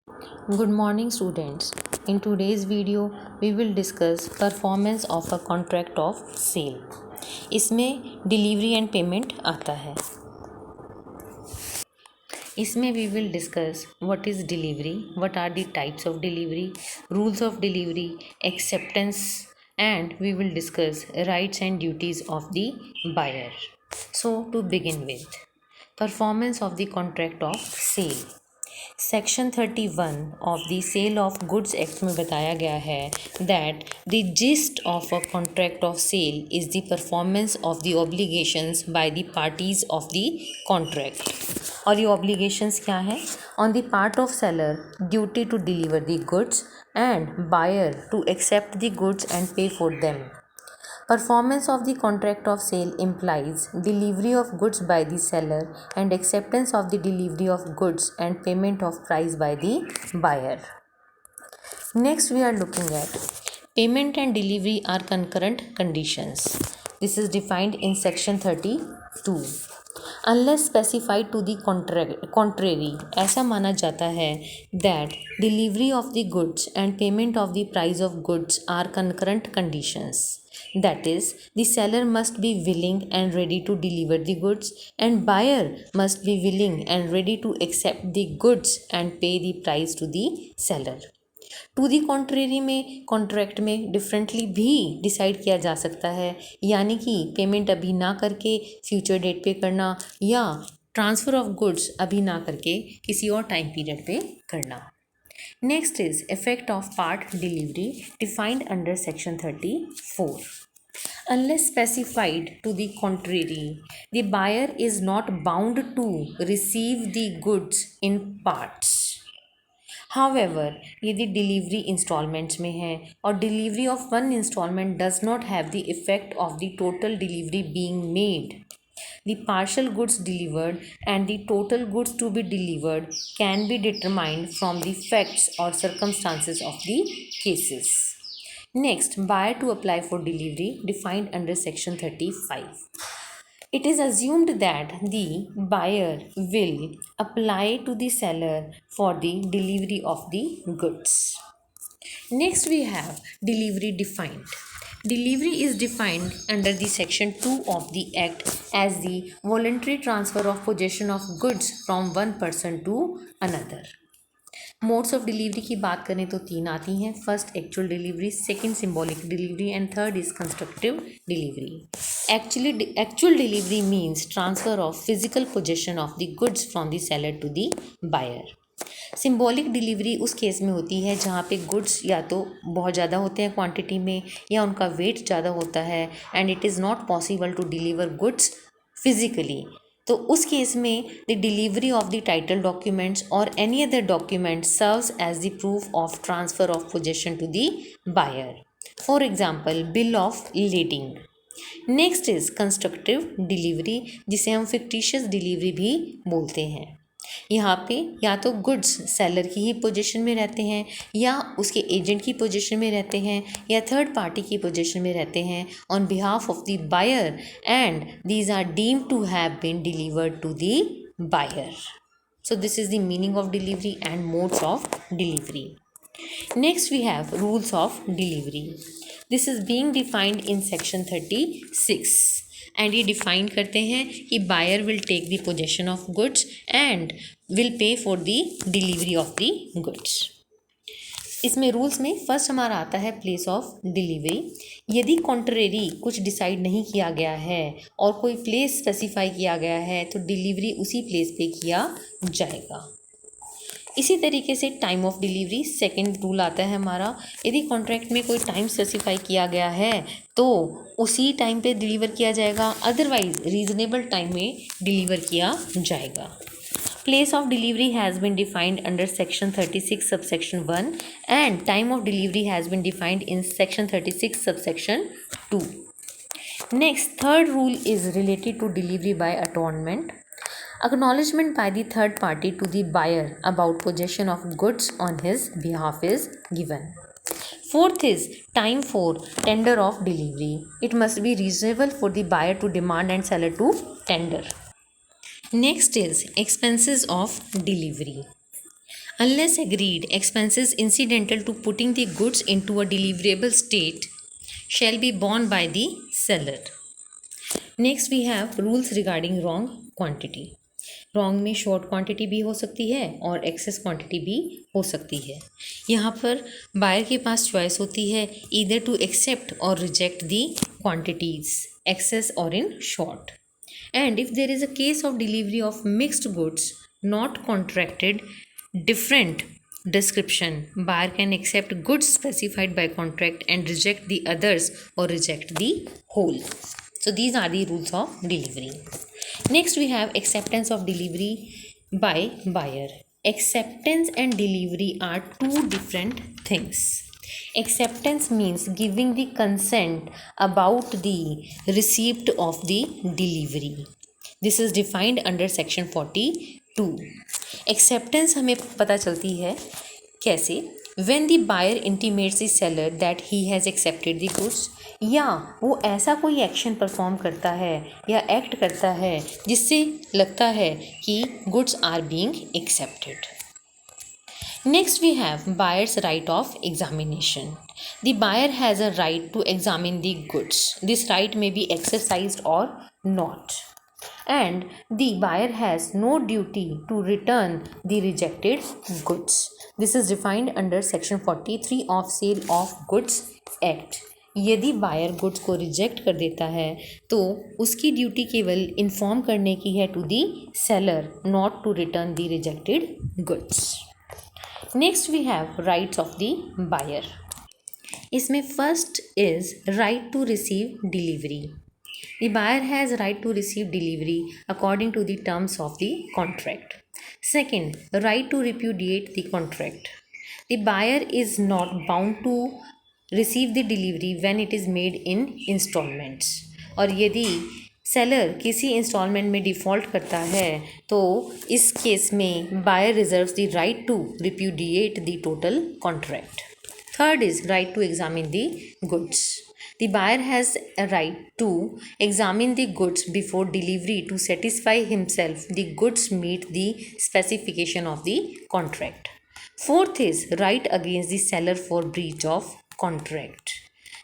Good morning students. In today's video we will discuss performance of a contract of sale. इसमें delivery and payment आता है. इसमें we will discuss what is delivery, what are the types of delivery, rules of delivery, acceptance, and we will discuss rights and duties of the buyer. So to begin with, performance of the contract of sale. Section 31 of the sale of goods act में बताया गया है that the gist of a contract of sale is the performance of the obligations by the parties of the contract. और ये obligations क्या है? On the part of seller duty to deliver the goods and buyer to accept the goods and pay for them. Performance of the contract of sale implies delivery of goods by the seller and acceptance of the delivery of goods and payment of price by the buyer. Next, we are looking at payment and delivery are concurrent conditions. This is defined in section 32. Unless specified to the contrary, ऐसा माना जाता है that delivery of the goods and payment of the price of goods are concurrent conditions. That is, the seller must be willing and ready to deliver the goods and buyer must be willing and ready to accept the goods and pay the price to the seller. To the contrary में contract में differently भी decide किया जा सकता है, यानी कि payment अभी ना करके फ्यूचर डेट पे करना या ट्रांसफ़र ऑफ गुड्स अभी ना करके किसी और टाइम पीरियड पे करना. Next is effect of part delivery defined under section 34. Unless specified to the contrary, the buyer is not bound to receive the goods in parts. However, यदि delivery installments में है और delivery of one installment does not have the effect of the total delivery being made, the partial goods delivered and the total goods to be delivered can be determined from the facts or circumstances of the cases. Next, buyer to apply for delivery defined under section 35. It is assumed that the buyer will apply to the seller for the delivery of the goods. Next, we have delivery defined. Delivery is defined under the section 2 of the act as the voluntary transfer of possession of goods from one person to another. Modes of delivery की बात करें तो 3 आती हैं. First actual delivery, second symbolic delivery and third is constructive delivery. Actual delivery means transfer of physical possession of the goods from the seller to the buyer. Symbolic delivery उस case में होती है जहाँ पे गुड्स या तो बहुत ज़्यादा होते हैं क्वांटिटी में या उनका वेट ज़्यादा होता है and it is not possible to deliver goods physically. तो उस केस में the delivery of the title documents और any other document serves as the proof of transfer of possession to the buyer. For example, bill of lading. Next is constructive delivery, जिसे हम fictitious delivery भी बोलते हैं. यहाँ पे या तो गुड्स सेलर की ही पोजीशन में रहते हैं या उसके एजेंट की पोजीशन में रहते हैं या थर्ड पार्टी की पोजीशन में रहते हैं on behalf of the buyer and these are deemed to have been delivered to the buyer. So this is the meaning of delivery and modes of delivery. Next we have rules of delivery. This is being defined in section 36. And ये define करते हैं कि buyer will take the possession of goods and will pay for the delivery of the goods. इसमें rules में first हमारा आता है place of delivery. यदि कॉन्ट्रेरी कुछ डिसाइड नहीं किया गया है और कोई प्लेस स्पेसिफाई किया गया है तो डिलीवरी उसी प्लेस पे किया जाएगा. इसी तरीके से time of delivery second rule आता है हमारा. यदि कॉन्ट्रैक्ट में कोई टाइम स्पेसिफाई किया गया है तो उसी टाइम पे डिलीवर किया जाएगा, अदरवाइज रीजनेबल टाइम में डिलीवर किया जाएगा. Place of delivery has been defined under section 36 subsection 1 and time of delivery has been defined in section 36 subsection 2. Next, third rule is related to delivery by attornment. Acknowledgement by the third party to the buyer about possession of goods on his behalf is given. Fourth is time for tender of delivery. It must be reasonable for the buyer to demand and seller to tender. Next is expenses of delivery. Unless agreed, expenses incidental to putting the goods into a deliverable state shall be borne by the seller. Next we have rules regarding wrong quantity. Wrong में short quantity भी हो सकती है और axis quantity भी हो सकती है. यहाँ पर बायर के पास चॉइस होती है ईदर टू एक्सेप्ट और रिजेक्ट दी क्वांटिटीज एक्सेस और in short. And if there is a case of delivery of mixed goods not contracted different description, buyer can accept goods specified by contract and reject the others or reject the whole. So these are the rules of delivery. Next we have acceptance of delivery by buyer. Acceptance and delivery are two different things. Acceptance means giving the consent about the receipt of the delivery. This is defined under section 42. Acceptance हमें पता चलती है कैसे, when the buyer intimates the seller that he has accepted the goods, या वो ऐसा कोई action perform करता है या एक्ट करता है जिससे लगता है कि goods are being accepted. Next we have buyer's right of examination. The buyer has a right to examine the goods. This right may be exercised or not. And the buyer has no duty to return the rejected goods. This is defined under section 43 of Sale of Goods Act. यदि buyer goods को reject कर देता है तो उसकी duty केवल inform करने की है to the seller, not to return the rejected goods. Next we have rights of the buyer. इसमें first is right to receive delivery. The buyer has right to receive delivery according to the terms of the contract. Second, right to repudiate the contract. The buyer is not bound to receive the delivery when it is made in installments. और यदि seller किसी instalment में default करता है तो इस case में buyer reserves the right to repudiate the total contract. Third is right to examine the goods. The buyer has a right to examine the goods before delivery to satisfy himself the goods meet the specification of the contract. Fourth is right against the seller for breach of contract.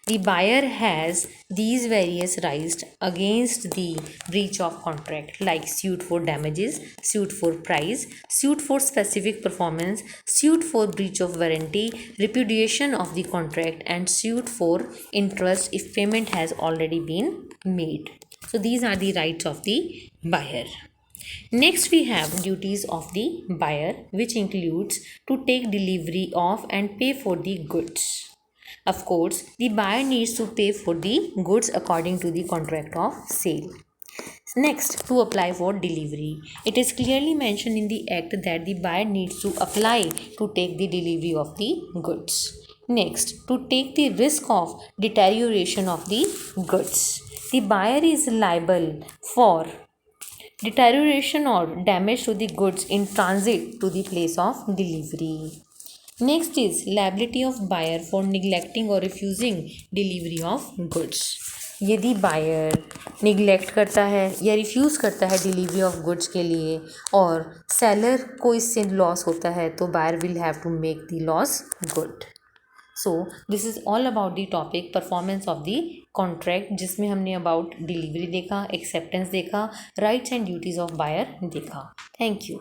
The buyer has these various rights against the breach of contract, like suit for damages, suit for price, suit for specific performance, suit for breach of warranty, repudiation of the contract, and suit for interest if payment has already been made. So these are the rights of the buyer. Next we have duties of the buyer, which includes to take delivery of and pay for the goods. Of course, the buyer needs to pay for the goods according to the contract of sale. Next, to apply for delivery. It is clearly mentioned in the act that the buyer needs to apply to take the delivery of the goods. Next, to take the risk of deterioration of the goods. The buyer is liable for deterioration or damage to the goods in transit to the place of delivery. Next is liability of buyer for neglecting or refusing delivery of goods. यदि buyer neglect करता है या refuse करता है delivery of goods के लिए और seller को इससे लॉस होता है तो buyer will have to make the loss good. So this is all about the topic performance of the contract, जिसमें हमने अबाउट डिलीवरी देखा, एक्सेप्टेंस देखा, rights and duties of buyer देखा. Thank you.